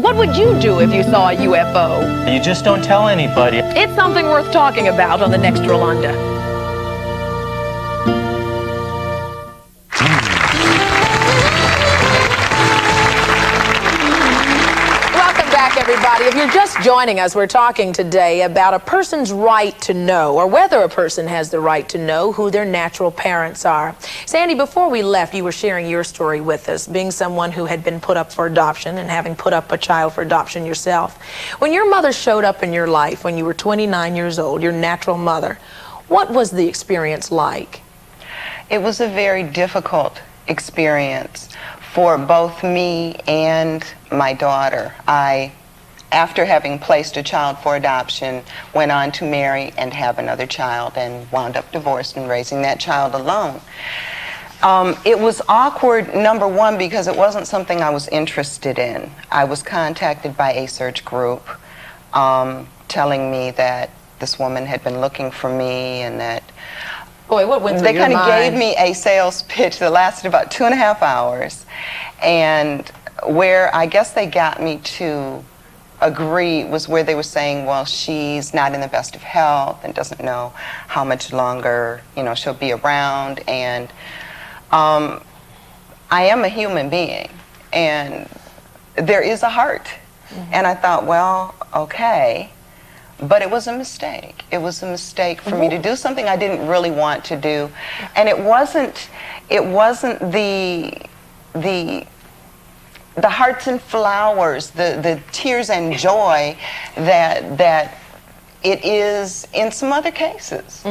What would you do if you saw a UFO? You just don't tell anybody. It's something worth talking about on the next Rolanda. Everybody, if you're just joining us, we're talking today about a person's right to know, or whether a person has the right to know who their natural parents are. Sandy, before we left, you were sharing your story with us, being someone who had been put up for adoption and having put up a child for adoption yourself. When your mother showed up in your life when you were 29 years old, your natural mother, what was the experience like? It was a very difficult experience for both me and my daughter. After having placed a child for adoption, went on to marry and have another child and wound up divorced and raising that child alone. It was awkward, number one, because it wasn't something I was interested in. I was contacted by a search group telling me that this woman had been looking for me and that Boy, what went through they your kind of mind? gave me a sales pitch that lasted about 2.5 hours, and where I guess they got me to agree was where they were saying, well, she's not in the best of health and doesn't know how much longer, you know, she'll be around. And I am a human being, and there is a heart. And I thought, well, okay, but it was a mistake. It was a mistake for me to do something I didn't really want to do, and it wasn't the hearts and flowers, the tears and joy that it is in some other cases.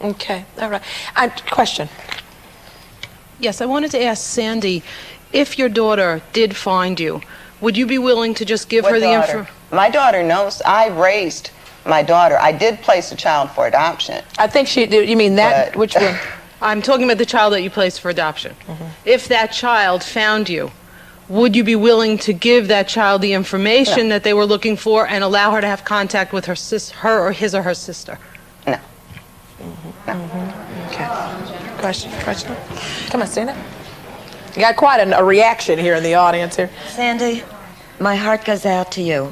Okay, all right. Question. Yes, I wanted to ask Sandy, if your daughter did find you, would you be willing to just give her the info? My daughter knows. I raised my daughter. I did place a child for adoption. I think you mean that, which one? I'm talking about the child that you placed for adoption. If that child found you, would you be willing to give that child the information that they were looking for and allow her to have contact with her or his or her sister? No. Okay. Question. Come on, Sandy. You got quite a reaction here in the audience here. Sandy, my heart goes out to you.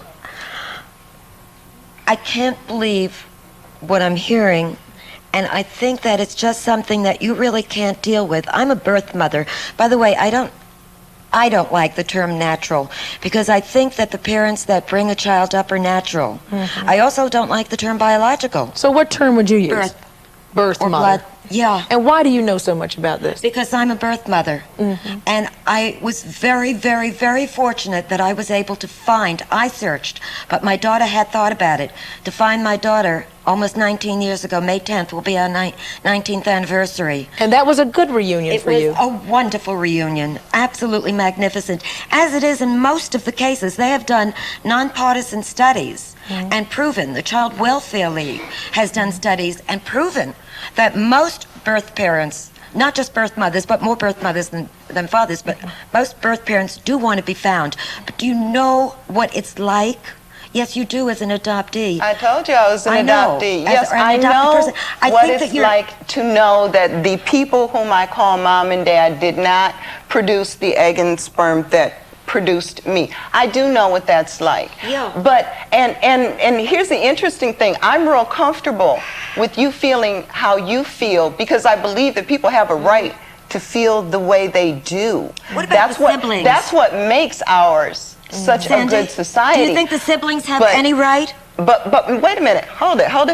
I can't believe what I'm hearing, and I think that it's just something that you really can't deal with. I'm a birth mother. By the way, I don't like the term natural, because I think that the parents that bring a child up are natural. I also don't like the term biological. So what term would you use? Birth or mother. blood. Yeah. And why do you know so much about this? Because I'm a birth mother. And I was very, very, very fortunate that I was able to find, I searched, but my daughter had thought about it, to find my daughter almost 19 years ago. May 10th will be our 19th anniversary. And that was a good reunion for you. It was a wonderful reunion, absolutely magnificent. As it is in most of the cases, they have done nonpartisan studies and proven, the Child Welfare League has done studies and proven that most birth parents, not just birth mothers, but more birth mothers than fathers, but most birth parents do want to be found. But do you know what it's like? Yes, you do, as an adoptee. I told you I was an adoptee. Yes, I know what it's like to know that the people whom I call mom and dad did not produce the egg and sperm that produced me. I do know what that's like. Yeah. But and here's the interesting thing. I'm real comfortable with you feeling how you feel, because I believe that people have a right to feel the way they do. What about the siblings? That's what makes ours such Sandy, a good society. do you think the siblings have any right? But wait a minute. Hold it. Well,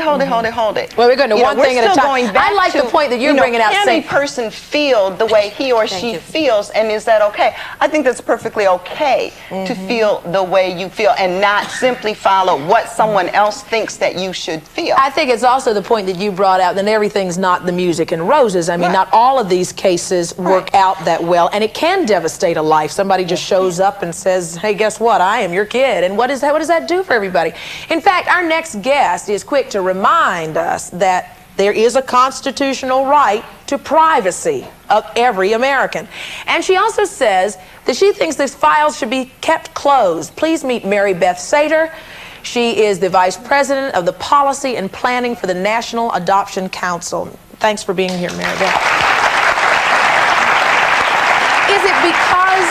we're going to one thing at a time. I like the point that you're bringing out. Can a person feel the way he or she feels, and is that okay? I think that's perfectly okay to feel the way you feel and not simply follow what someone else thinks that you should feel. I think it's also the point that you brought out that everything's not the music and roses. I mean, not all of these cases work out that well, and it can devastate a life. Somebody just shows up and says, hey, guess what? I am your kid. And what does that do for everybody? In fact, our next guest is quick to remind us that there is a constitutional right to privacy of every American. And she also says that she thinks these files should be kept closed. Please meet Mary Beth Sater. She is the Vice President of the Policy and Planning for the National Adoption Council. Thanks for being here, Mary Beth. Is it because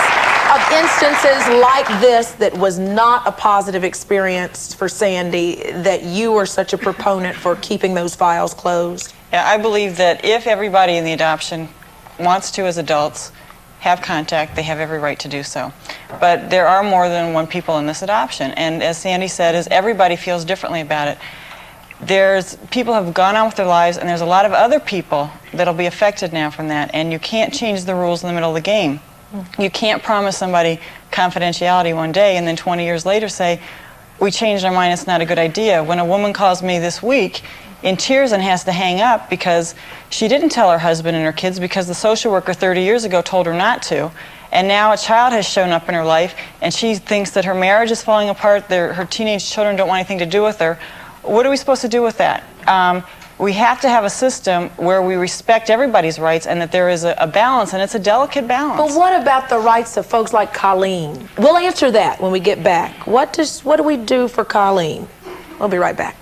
of instances like this that was not a positive experience for Sandy that you are such a proponent for keeping those files closed? Yeah, I believe that if everybody in the adoption wants to, as adults, have contact, they have every right to do so. But there are more than one people in this adoption, and as Sandy said, everybody feels differently about it. People have gone on with their lives, and there's a lot of other people that'll be affected now from that, and you can't change the rules in the middle of the game. You can't promise somebody confidentiality one day and then 20 years later say, we changed our mind, it's not a good idea. When a woman calls me this week in tears and has to hang up because she didn't tell her husband and her kids because the social worker 30 years ago told her not to, and now a child has shown up in her life and she thinks that her marriage is falling apart, her teenage children don't want anything to do with her. What are we supposed to do with that? We have to have a system where we respect everybody's rights and that there is a balance, and it's a delicate balance. But what about the rights of folks like Colleen? We'll answer that when we get back. What do we do for Colleen? We'll be right back.